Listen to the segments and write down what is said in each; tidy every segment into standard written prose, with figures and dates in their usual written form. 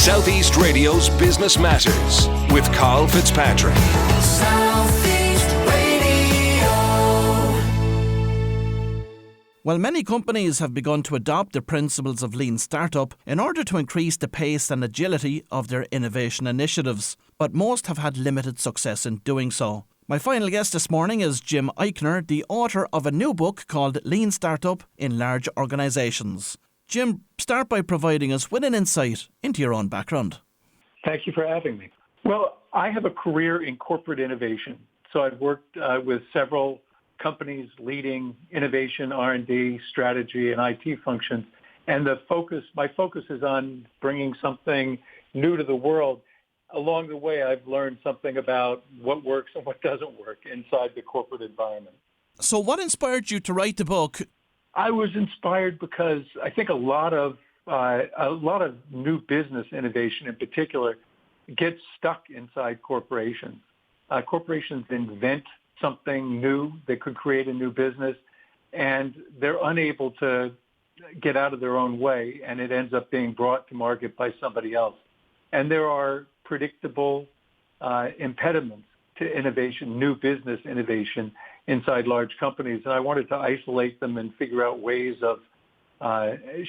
Southeast Radio's Business Matters with Carl Fitzpatrick. Southeast Radio. Well, many companies have begun to adopt the principles of lean startup in order to increase the pace and agility of their innovation initiatives, but most have had limited success in doing so. My final guest this morning is Jim Euchner, the author of a new book called Lean Startup in Large Organizations. Jim, start by providing us with an insight into your own background. Thank you for having me. Well, I have a career in corporate innovation. So I've worked with several companies leading innovation, R&D, strategy, and IT functions. And my focus is on bringing something new to the world. Along the way, I've learned something about what works and what doesn't work inside the corporate environment. So what inspired you to write the book? I was inspired because I think a lot of new business innovation in particular gets stuck inside corporations. Corporations invent something new that could create a new business, and they're unable to get out of their own way, and it ends up being brought to market by somebody else. And there are predictable impediments to innovation, new business innovation inside large companies. And I wanted to isolate them and figure out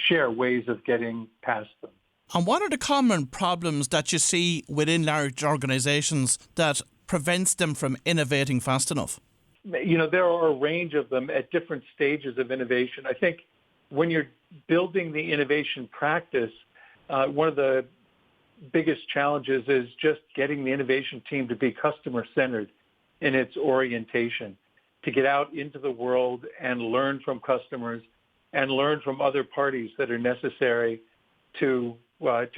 share ways of getting past them. And what are the common problems that you see within large organizations that prevents them from innovating fast enough? You know, there are a range of them at different stages of innovation. I think when you're building the innovation practice, one of the biggest challenges is just getting the innovation team to be customer-centered in its orientation, to get out into the world and learn from customers and learn from other parties that are necessary to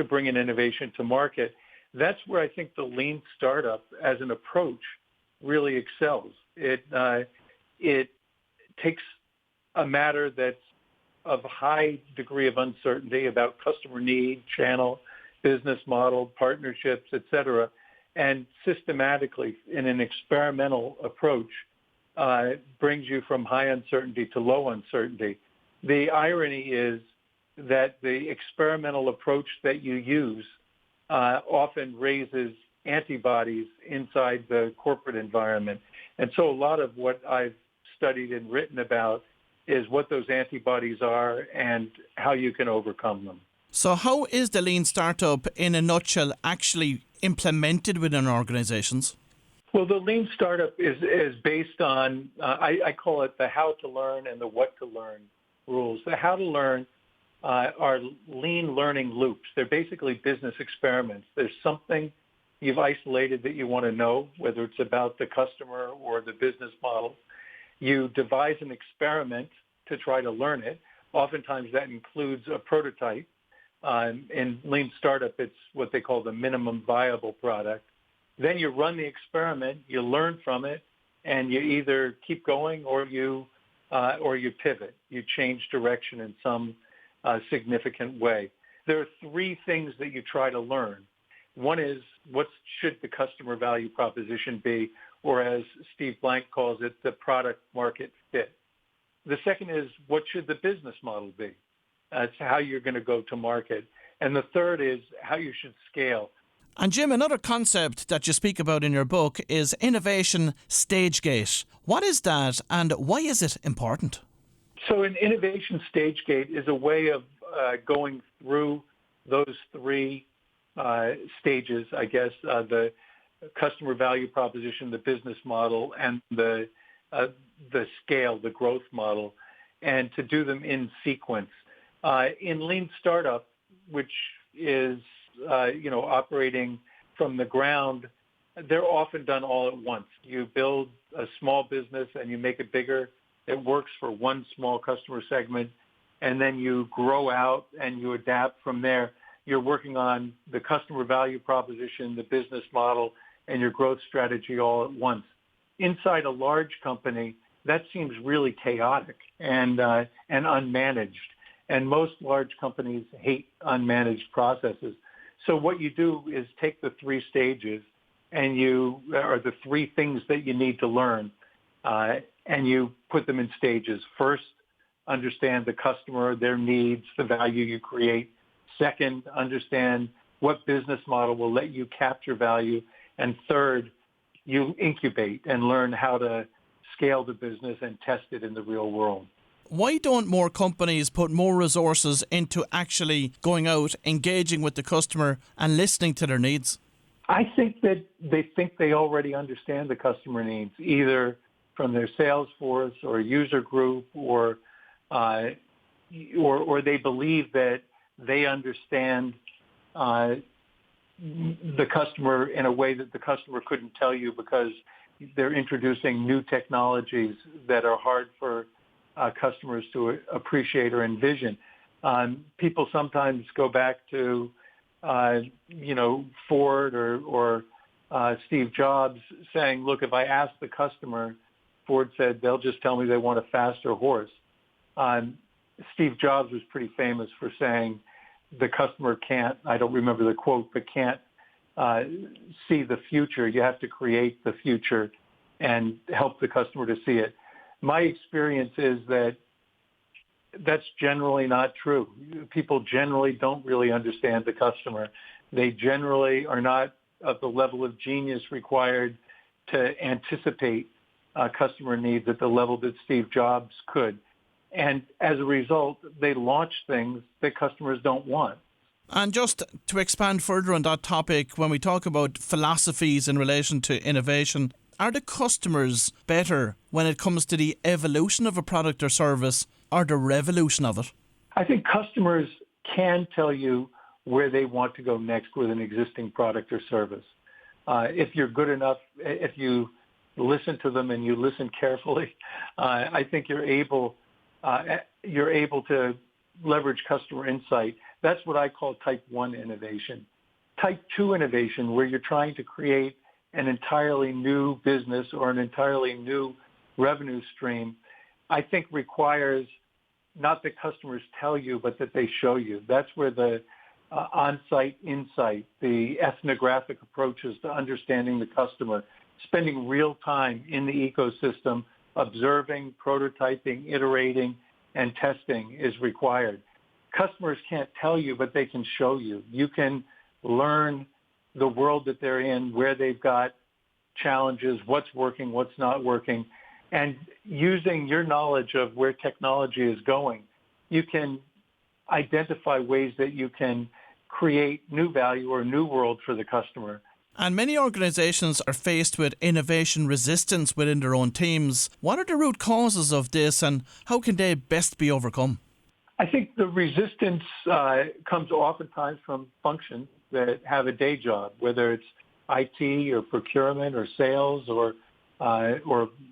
bring an innovation to market. That's where I think the lean startup as an approach really excels. It takes a matter that's of high degree of uncertainty about customer need, channel, business model, partnerships, et cetera, and systematically in an experimental approach brings you from high uncertainty to low uncertainty. The irony is that the experimental approach that you use often raises antibodies inside the corporate environment. And so a lot of what I've studied and written about is what those antibodies are and how you can overcome them. So how is the lean startup, in a nutshell, actually implemented within organizations? Well, the lean startup is based on, I call it the how to learn and the what to learn rules. The how to learn are lean learning loops. They're basically business experiments. There's something you've isolated that you want to know, whether it's about the customer or the business model. You devise an experiment to try to learn it. Oftentimes that includes a prototype. In lean startup, it's what they call the minimum viable product. Then you run the experiment, you learn from it, and you either keep going or you pivot. You change direction in some significant way. There are three things that you try to learn. One is, what should the customer value proposition be, or as Steve Blank calls it, the product market fit. The second is, what should the business model be? That's how you're going to go to market. And the third is how you should scale. And Jim, another concept that you speak about in your book is innovation stage gate. What is that and why is it important? So an innovation stage gate is a way of going through those three stages, I guess, the customer value proposition, the business model, and the scale, the growth model, and to do them in sequence. In lean startup, which is operating from the ground, they're often done all at once. You build a small business and you make it bigger. It works for one small customer segment, and then you grow out and you adapt from there. You're working on the customer value proposition, the business model, and your growth strategy all at once. Inside a large company, that seems really chaotic and unmanaged. And most large companies hate unmanaged processes. So what you do is take the three stages or the three things that you need to learn, and you put them in stages. First, understand the customer, their needs, the value you create. Second, understand what business model will let you capture value, and third, you incubate and learn how to scale the business and test it in the real world. Why don't more companies put more resources into actually going out, engaging with the customer and listening to their needs? I think that they already understand the customer needs, either from their sales force or user group, or they believe that they understand the customer in a way that the customer couldn't tell you, because they're introducing new technologies that are hard for customers to appreciate or envision. People sometimes go back to, Ford or Steve Jobs saying, look, if I ask the customer, Ford said, they'll just tell me they want a faster horse. Steve Jobs was pretty famous for saying the customer can't, I don't remember the quote, but can't see the future. You have to create the future and help the customer to see it. My experience is that that's generally not true. People generally don't really understand the customer. They generally are not of the level of genius required to anticipate customer needs at the level that Steve Jobs could. And as a result, they launch things that customers don't want. And just to expand further on that topic, when we talk about philosophies in relation to innovation, are the customers better when it comes to the evolution of a product or service or the revolution of it? I think customers can tell you where they want to go next with an existing product or service. If you're good enough, if you listen to them and you listen carefully, I think you're able to leverage customer insight. That's what I call type 1 innovation. Type 2 innovation, where you're trying to create an entirely new business or an entirely new revenue stream, I think requires not that customers tell you, but that they show you. That's where the on-site insight, the ethnographic approaches to understanding the customer, spending real time in the ecosystem, observing, prototyping, iterating, and testing is required. Customers can't tell you, but they can show you. You can learn the world that they're in, where they've got challenges, what's working, what's not working. And using your knowledge of where technology is going, you can identify ways that you can create new value or a new world for the customer. And many organisations are faced with innovation resistance within their own teams. What are the root causes of this, and how can they best be overcome? I think the resistance comes oftentimes from functions that have a day job, whether it's IT or procurement or sales or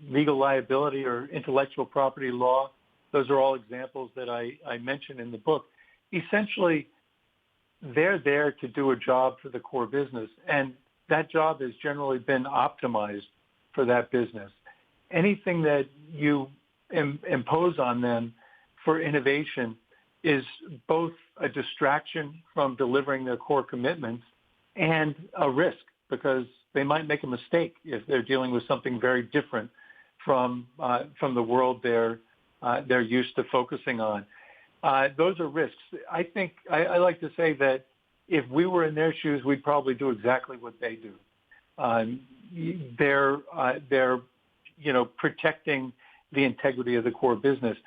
legal liability or intellectual property law. Those are all examples that I mention in the book. Essentially, they're there to do a job for the core business, and that job has generally been optimized for that business. Anything that you impose on them for innovation is both a distraction from delivering their core commitments and a risk, because they might make a mistake if they're dealing with something very different from the world they're used to focusing on. Those are risks. I think I like to say that if we were in their shoes, we'd probably do exactly what they do. They're protecting the integrity of the core business.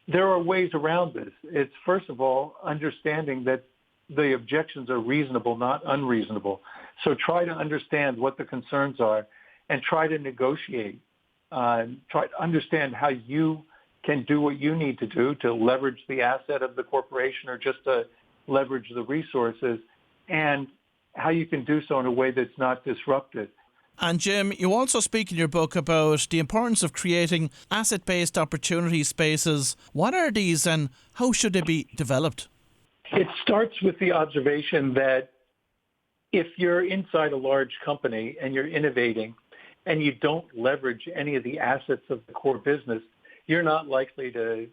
There are ways around this. It's, first of all, understanding that the objections are reasonable, not unreasonable. So try to understand what the concerns are and try to negotiate. Try to understand how you can do what you need to do to leverage the asset of the corporation or just to leverage the resources, and how you can do so in a way that's not disruptive. And Jim, you also speak in your book about the importance of creating asset-based opportunity spaces. What are these and how should they be developed? It starts with the observation that if you're inside a large company and you're innovating and you don't leverage any of the assets of the core business, you're not likely to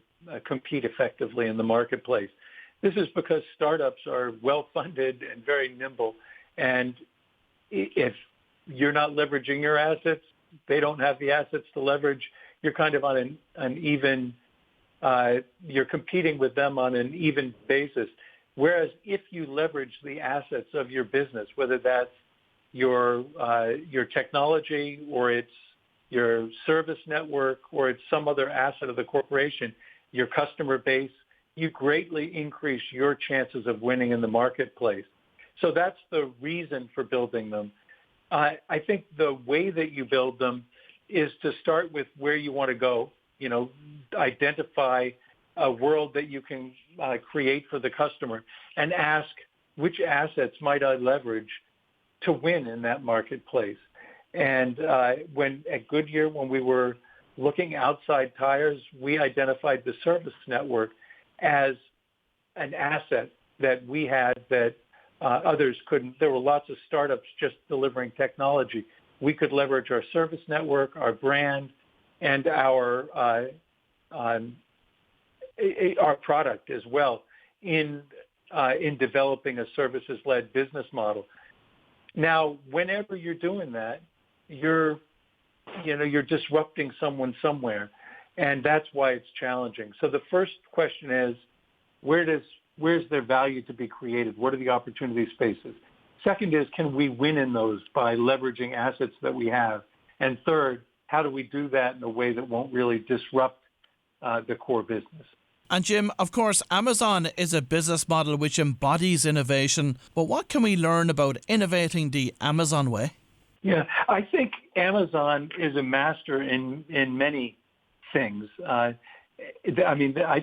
compete effectively in the marketplace. This is because startups are well-funded and very nimble. And if you're not leveraging your assets, they don't have the assets to leverage. You're kind of on an even, you're competing with them on an even basis. Whereas if you leverage the assets of your business, whether that's your technology or it's your service network or it's some other asset of the corporation, your customer base, you greatly increase your chances of winning in the marketplace. So that's the reason for building them. I think the way that you build them is to start with where you want to go, identify a world that you can create for the customer and ask which assets might I leverage to win in that marketplace. And when at Goodyear, when we were looking outside tires, we identified the service network as an asset that we had that others couldn't. There were lots of startups just delivering technology. We could leverage our service network, our brand, and our product as well in developing a services-led business model. Now, whenever you're doing that, you're disrupting someone somewhere, and that's why it's challenging. So the first question is, where's their value to be created? What are the opportunity spaces? Second is, can we win in those by leveraging assets that we have? And third, how do we do that in a way that won't really disrupt the core business? And Jim, of course, Amazon is a business model which embodies innovation. But what can we learn about innovating the Amazon way? Yeah, I think Amazon is a master in many things. I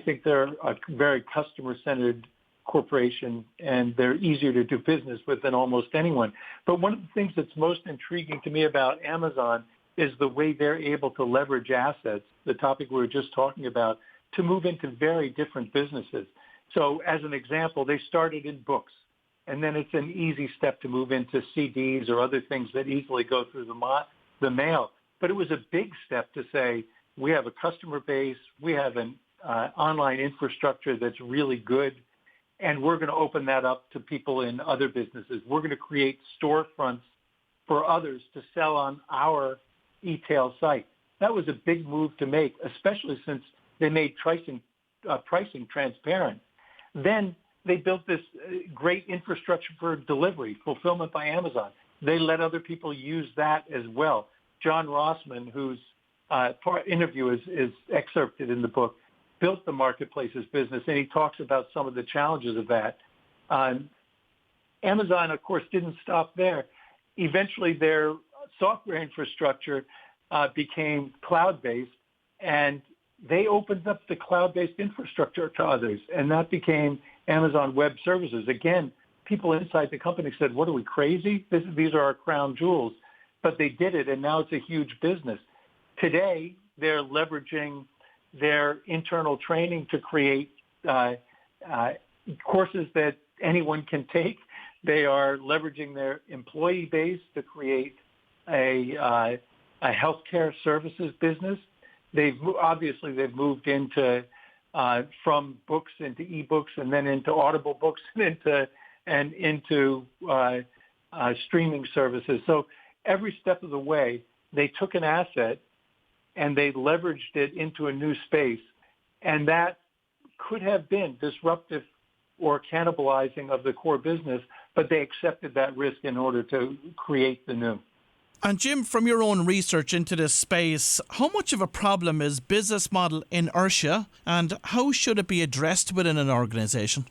think they're a very customer-centered corporation, and they're easier to do business with than almost anyone. But one of the things that's most intriguing to me about Amazon is the way they're able to leverage assets, the topic we were just talking about, to move into very different businesses. So as an example, they started in books, and then it's an easy step to move into CDs or other things that easily go through the mail. But it was a big step to say, we have a customer base, we have an online infrastructure that's really good, and we're going to open that up to people in other businesses. We're going to create storefronts for others to sell on our e-tail site. That was a big move to make, especially since they made pricing transparent. Then they built this great infrastructure for delivery, fulfillment by Amazon. They let other people use that as well. John Rossman, whose interview is excerpted in the book, built the marketplaces business, and he talks about some of the challenges of that. Amazon, of course, didn't stop there. Eventually, their software infrastructure became cloud-based, and they opened up the cloud-based infrastructure to others, and that became Amazon Web Services. Again, people inside the company said, what are we, crazy? These are our crown jewels. But they did it, and now it's a huge business. Today, they're leveraging their internal training to create courses that anyone can take. They are leveraging their employee base to create a healthcare services business. They've moved into from books into ebooks, and then into audible books, and into streaming services. So every step of the way, they took an asset and they leveraged it into a new space, and that could have been disruptive or cannibalizing of the core business, but they accepted that risk in order to create the new. And Jim, from your own research into this space, how much of a problem is business model inertia, and how should it be addressed within an organization?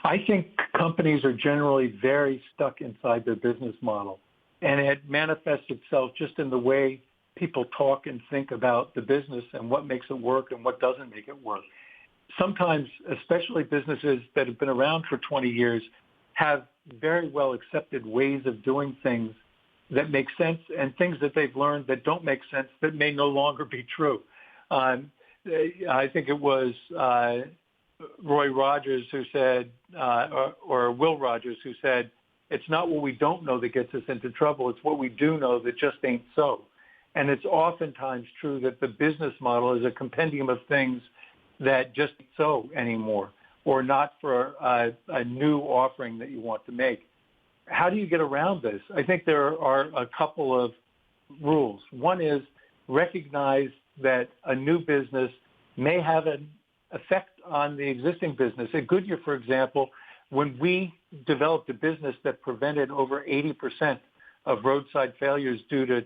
I think companies are generally very stuck inside their business model, and it manifests itself just in the way people talk and think about the business and what makes it work and what doesn't make it work. Sometimes, especially businesses that have been around for 20 years, have very well accepted ways of doing things that make sense, and things that they've learned that don't make sense that may no longer be true. I think it was Roy Rogers who said, or Will Rogers who said, it's not what we don't know that gets us into trouble, it's what we do know that just ain't so. And it's oftentimes true that the business model is a compendium of things that just ain't so anymore, or not for a new offering that you want to make. How do you get around this? I think there are a couple of rules. One is recognize that a new business may have an effect on the existing business. At Goodyear, for example, When we developed a business that prevented over 80% of roadside failures due to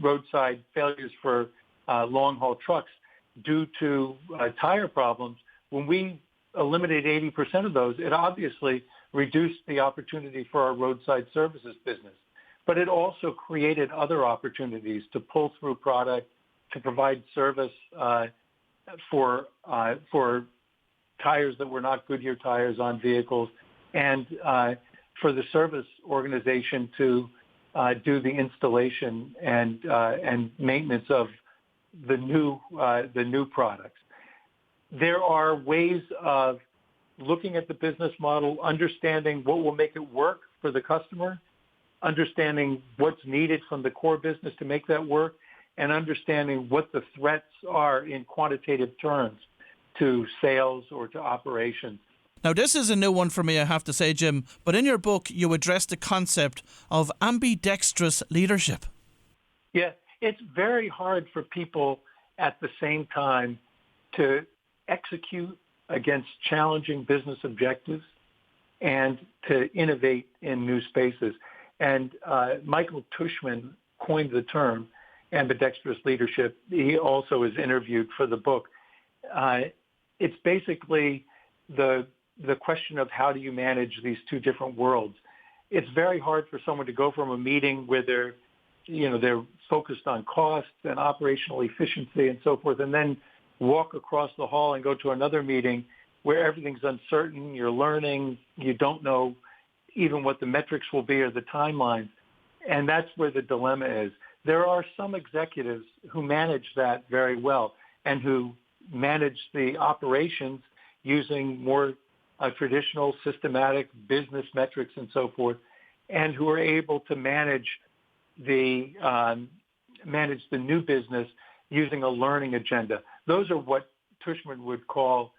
roadside failures for long-haul trucks due to tire problems, when we eliminated 80% of those, it obviously reduced the opportunity for our roadside services business. But it also created other opportunities to pull through product, to provide service for tires that were not Goodyear tires on vehicles, and for the service organization to do the installation and maintenance of the new products. There are ways of looking at the business model, understanding what will make it work for the customer, understanding what's needed from the core business to make that work, and understanding what the threats are in quantitative terms to sales or to operations. Now, this is a new one for me, I have to say, Jim, but in your book, you address the concept of ambidextrous leadership. Yeah, it's very hard for people at the same time to execute against challenging business objectives and to innovate in new spaces. And Michael Tushman coined the term ambidextrous leadership. He also is interviewed for the book. It's basically the question of how do you manage these two different worlds. It's very hard for someone to go from a meeting where they're focused on costs and operational efficiency and so forth, and then walk across the hall and go to another meeting where everything's uncertain, you're learning, you don't know even what the metrics will be or the timelines. And that's where the dilemma is. There are some executives who manage that very well and who manage the operations using more traditional systematic business metrics and so forth, and who are able to manage the new business using a learning agenda. Those are what Tushman would call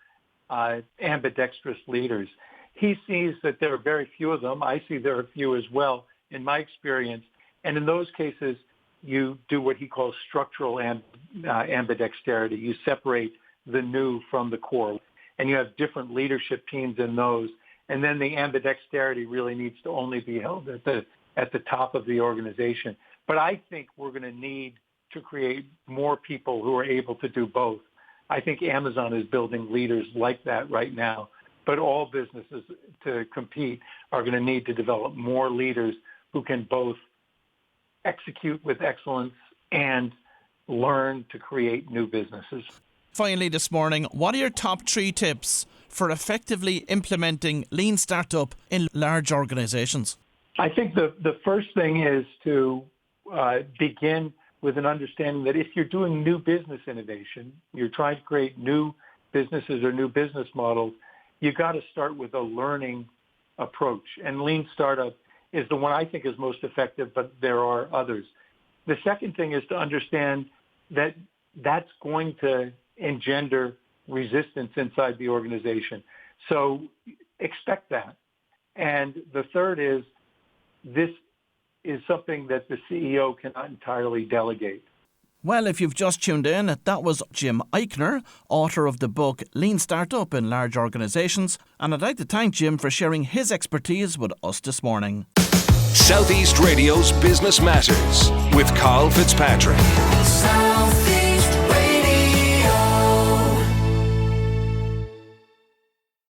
ambidextrous leaders. He sees that there are very few of them. I see there are few as well in my experience. And in those cases, you do what he calls structural ambidexterity. You separate the new from the core, and you have different leadership teams in those. And then the ambidexterity really needs to only be held at the top of the organization. But I think we're going to need to create more people who are able to do both. I think Amazon is building leaders like that right now. But all businesses to compete are going to need to develop more leaders who can both execute with excellence and learn to create new businesses. Finally this morning, what are your top 3 tips for effectively implementing lean startup in large organizations? I think the first thing is to begin with an understanding that if you're doing new business innovation, you're trying to create new businesses or new business models, you've got to start with a learning approach. And lean startup is the one I think is most effective, but there are others. The second thing is to understand that that's going to engender resistance inside the organization. So expect that. And the third is this is something that the CEO cannot entirely delegate. Well, if you've just tuned in, that was Jim Euchner, author of the book Lean Startup in Large Organizations, and I'd like to thank Jim for sharing his expertise with us this morning. Southeast Radio's Business Matters with Carl Fitzpatrick. Southeast.